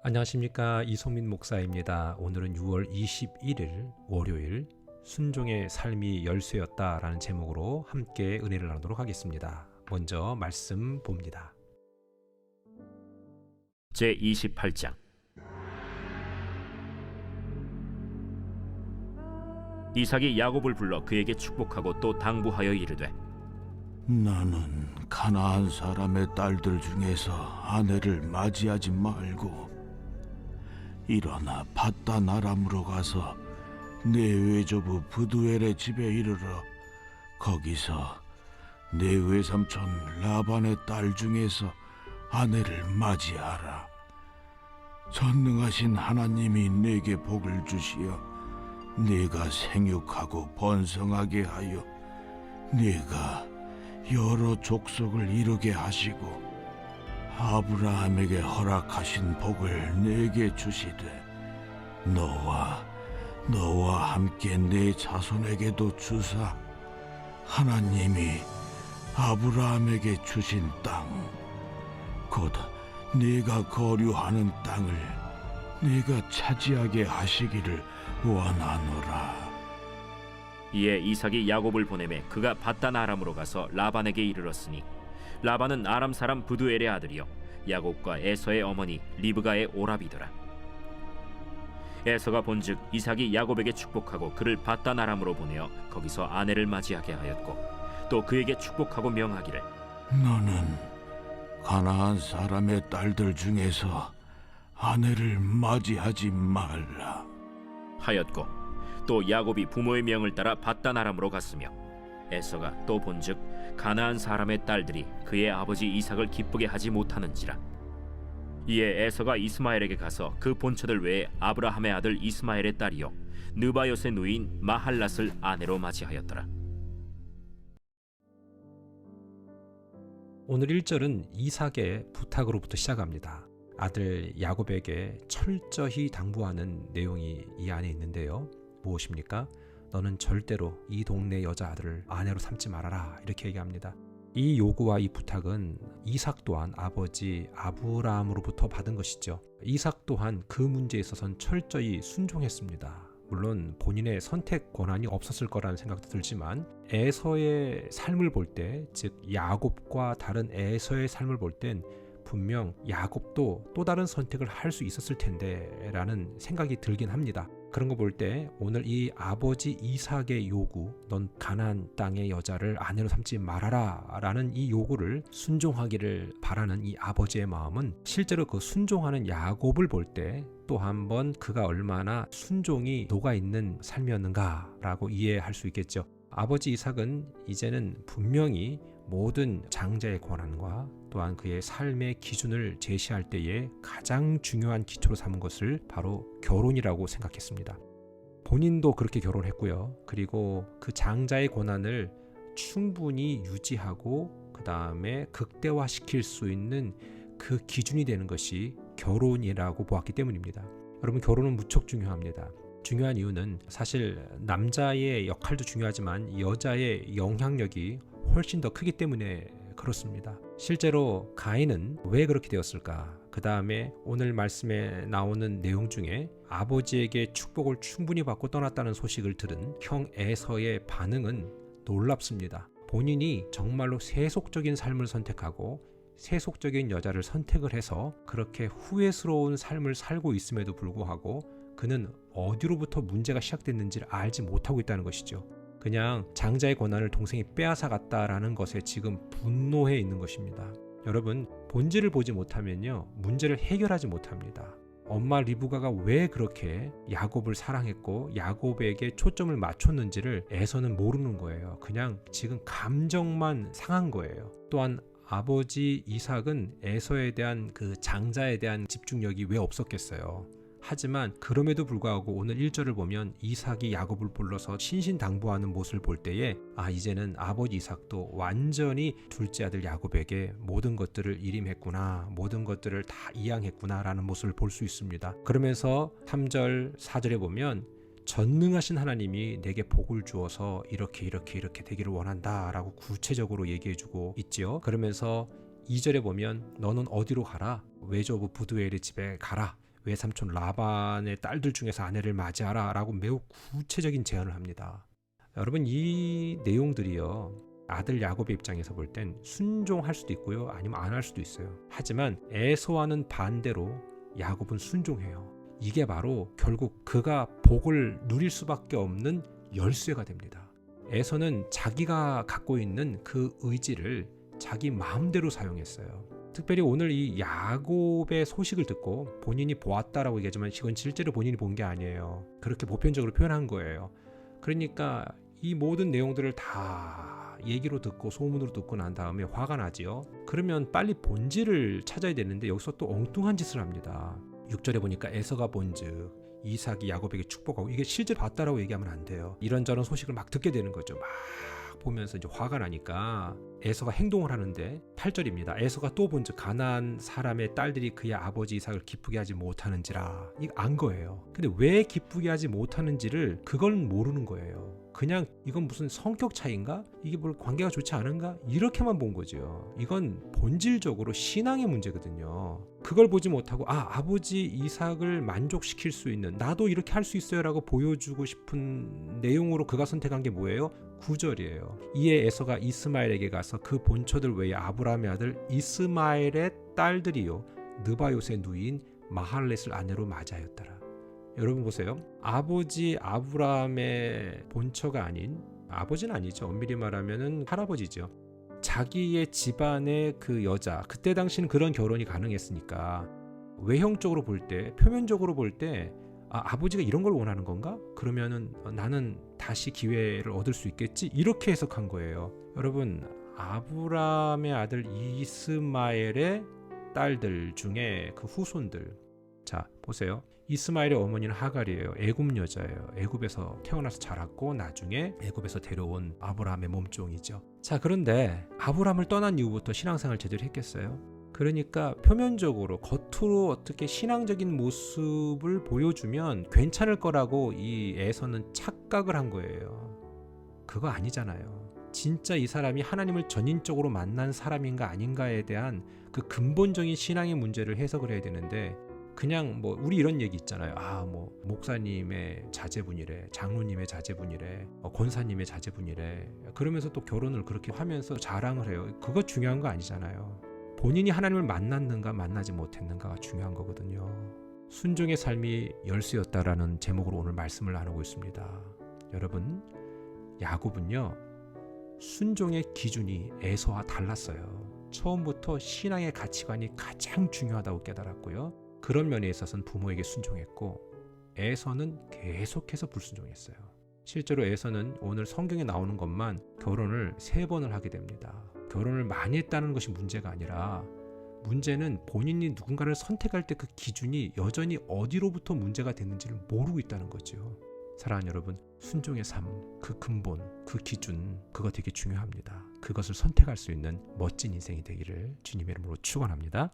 안녕하십니까, 이송민 목사입니다. 오늘은 6월 21일 월요일, 순종의 삶이 열쇠였다 라는 제목으로 함께 은혜를 나누도록 하겠습니다. 먼저 말씀 봅니다. 제28장. 이삭이 야곱을 불러 그에게 축복하고 또 당부하여 이르되, 나는 가나안 사람의 딸들 중에서 아내를 맞이하지 말고 일어나 밧단 아람으로 가서 내 외조부 브두엘의 집에 이르러 거기서 내 외삼촌 라반의 딸 중에서 아내를 맞이하라. 전능하신 하나님이 내게 복을 주시어 네가 생육하고 번성하게 하여 네가 여러 족속을 이루게 하시고 아브라함에게 허락하신 복을 내게 주시되 너와 함께 내 자손에게도 주사 하나님이 아브라함에게 주신 땅 곧 네가 거류하는 땅을 네가 차지하게 하시기를 원하노라. 이에 이삭이 야곱을 보내매 그가 밧단 아람으로 가서 라반에게 이르렀으니 라반은 아람 사람 브두엘의 아들이요 야곱과 에서의 어머니 리브가의 오라비더라. 에서가 본즉 이삭이 야곱에게 축복하고 그를 밧단 아람으로 보내어 거기서 아내를 맞이하게 하였고 또 그에게 축복하고 명하기를, 너는 가나안 사람의 딸들 중에서 아내를 맞이하지 말라 하였고 또 야곱이 부모의 명을 따라 밧단 아람으로 갔으며 에서가 또 본즉 가나안 사람의 딸들이 그의 아버지 이삭을 기쁘게 하지 못하는지라. 이에 에서가 이스마엘에게 가서 그 본처들 외에 아브라함의 아들 이스마엘의 딸이요 느바요의 누이인 마할랏을 아내로 맞이하였더라. 오늘 1절은 이삭의 부탁으로부터 시작합니다. 아들 야곱에게 철저히 당부하는 내용이 이 안에 있는데요. 무엇입니까? 너는 절대로 이 동네 여자아들을 아내로 삼지 말아라, 이렇게 얘기합니다. 이 요구와 이 부탁은 이삭 또한 아버지 아브라함으로부터 받은 것이죠. 이삭 또한 그 문제에 있어서는 철저히 순종했습니다. 물론 본인의 선택 권한이 없었을 거라는 생각도 들지만 에서의 삶을 볼 때, 즉 야곱과 다른 에서의 삶을 볼 땐 분명 야곱도 또 다른 선택을 할 수 있었을 텐데 라는 생각이 들긴 합니다. 그런 거 볼 때 오늘 이 아버지 이삭의 요구, 넌 가나안 땅의 여자를 아내로 삼지 말아라 라는 이 요구를 순종하기를 바라는 이 아버지의 마음은 실제로 그 순종하는 야곱을 볼 때 또 한 번 그가 얼마나 순종이 녹아있는 삶이었는가 라고 이해할 수 있겠죠. 아버지 이삭은 이제는 분명히 모든 장자의 권한과 또한 그의 삶의 기준을 제시할 때에 가장 중요한 기초로 삼은 것을 바로 결혼이라고 생각했습니다. 본인도 그렇게 결혼했고요. 그리고 그 장자의 권한을 충분히 유지하고 그 다음에 극대화시킬 수 있는 그 기준이 되는 것이 결혼이라고 보았기 때문입니다. 여러분, 결혼은 무척 중요합니다. 중요한 이유는 사실 남자의 역할도 중요하지만 여자의 영향력이 훨씬 더 크기 때문에 그렇습니다. 실제로 가인은 왜 그렇게 되었을까? 그 다음에 오늘 말씀에 나오는 내용 중에 아버지에게 축복을 충분히 받고 떠났다는 소식을 들은 형 에서의 반응은 놀랍습니다. 본인이 정말로 세속적인 삶을 선택하고 세속적인 여자를 선택을 해서 그렇게 후회스러운 삶을 살고 있음에도 불구하고 그는 어디로부터 문제가 시작됐는지를 알지 못하고 있다는 것이죠. 그냥 장자의 권한을 동생이 빼앗아갔다라는 것에 지금 분노해 있는 것입니다. 여러분, 본질을 보지 못하면요, 문제를 해결하지 못합니다. 엄마 리브가가 왜 그렇게 야곱을 사랑했고 야곱에게 초점을 맞췄는지를 에서는 모르는 거예요. 그냥 지금 감정만 상한 거예요. 또한 아버지 이삭은 에서에 대한 그 장자에 대한 집중력이 왜 없었겠어요. 하지만 그럼에도 불구하고 오늘 1절을 보면 이삭이 야곱을 불러서 신신당부하는 모습을 볼 때에 이제는 아버지 이삭도 완전히 둘째 아들 야곱에게 모든 것들을 일임했구나, 모든 것들을 다 이양했구나 라는 모습을 볼 수 있습니다. 그러면서 3절 4절에 보면 전능하신 하나님이 내게 복을 주어서 이렇게 되기를 원한다 라고 구체적으로 얘기해주고 있지요. 그러면서 2절에 보면 너는 어디로 가라? 외조부 부두엘의 집에 가라. 외삼촌 라반의 딸들 중에서 아내를 맞이하라 라고 매우 구체적인 제안을 합니다. 여러분, 이 내용들이요, 아들 야곱의 입장에서 볼 땐 순종할 수도 있고요, 아니면 안 할 수도 있어요. 하지만 에서와는 반대로 야곱은 순종해요. 이게 바로 결국 그가 복을 누릴 수밖에 없는 열쇠가 됩니다. 에서는 자기가 갖고 있는 그 의지를 자기 마음대로 사용했어요. 특별히 오늘 이 야곱의 소식을 듣고 본인이 보았다라고 얘기하지만 이건 실제로 본인이 본 게 아니에요. 그렇게 보편적으로 표현한 거예요. 그러니까 이 모든 내용들을 다 얘기로 듣고 소문으로 듣고 난 다음에 화가 나지요. 그러면 빨리 본질을 찾아야 되는데 여기서 또 엉뚱한 짓을 합니다. 6절에 보니까 에서가 본즉 이삭이 야곱에게 축복하고, 이게 실제로 봤다라고 얘기하면 안 돼요. 이런저런 소식을 막 듣게 되는 거죠. 막 보면서 이제 화가 나니까 에서가 행동을 하는데 8절입니다. 에서가 또 본즉 가나안 사람의 딸들이 그의 아버지 이삭을 기쁘게 하지 못하는지라. 이거 안 거예요. 근데 왜 기쁘게 하지 못하는지를 그걸 모르는 거예요. 그냥 이건 무슨 성격 차이인가? 이게 뭘 관계가 좋지 않은가? 이렇게만 본 거죠. 이건 본질적으로 신앙의 문제거든요. 그걸 보지 못하고 아버지 이삭을 만족시킬 수 있는, 나도 이렇게 할 수 있어요 라고 보여주고 싶은 내용으로 그가 선택한 게 뭐예요? 9절이에요. 이에 에서가 이스마엘에게 가서 그 본처들 외에 아브라함의 아들 이스마엘의 딸들이요 느바요의 누이인 마할렛을 아내로 맞이하였더라. 여러분 보세요. 아버지 아브라함의 본처가 아닌, 아버지는 아니죠. 엄밀히 말하면은 할아버지죠. 자기의 집안의 그 여자, 그때 당시는 그런 결혼이 가능했으니까 외형적으로 볼 때, 표면적으로 볼 때 아버지가 이런 걸 원하는 건가? 그러면은 나는 다시 기회를 얻을 수 있겠지? 이렇게 해석한 거예요. 여러분, 아브라함의 아들 이스마엘의 딸들 중에 그 후손들, 자 보세요. 이스마엘의 어머니는 하갈이에요. 애굽 여자예요. 애굽에서 태어나서 자랐고 나중에 애굽에서 데려온 아브라함의 몸종이죠. 자, 그런데 아브라함을 떠난 이후부터 신앙생활 제대로 했겠어요? 그러니까 표면적으로 겉으로 어떻게 신앙적인 모습을 보여주면 괜찮을 거라고 이 에서는 착각을 한 거예요. 그거 아니잖아요. 진짜 이 사람이 하나님을 전인적으로 만난 사람인가 아닌가에 대한 그 근본적인 신앙의 문제를 해석을 해야 되는데, 그냥 뭐 우리 이런 얘기 있잖아요. 뭐 목사님의 자제분이래, 장로님의 자제분이래, 권사님의 자제분이래. 그러면서 또 결혼을 그렇게 하면서 자랑을 해요. 그거 중요한 거 아니잖아요. 본인이 하나님을 만났는가 만나지 못했는가가 중요한 거거든요. 순종의 삶이 열쇠였다라는 제목으로 오늘 말씀을 나누고 있습니다. 여러분, 야곱은요, 순종의 기준이 에서와 달랐어요. 처음부터 신앙의 가치관이 가장 중요하다고 깨달았고요. 그런 면에 있어서는 부모에게 순종했고, 에서는 계속해서 불순종했어요. 실제로 에서는 오늘 성경에 나오는 것만 결혼을 3번을 하게 됩니다. 결혼을 많이 했다는 것이 문제가 아니라, 문제는 본인이 누군가를 선택할 때 그 기준이 여전히 어디로부터 문제가 됐는지를 모르고 있다는 거죠. 사랑하는 여러분, 순종의 삶, 그 근본, 그 기준, 그거 되게 중요합니다. 그것을 선택할 수 있는 멋진 인생이 되기를 주님의 이름으로 축원합니다.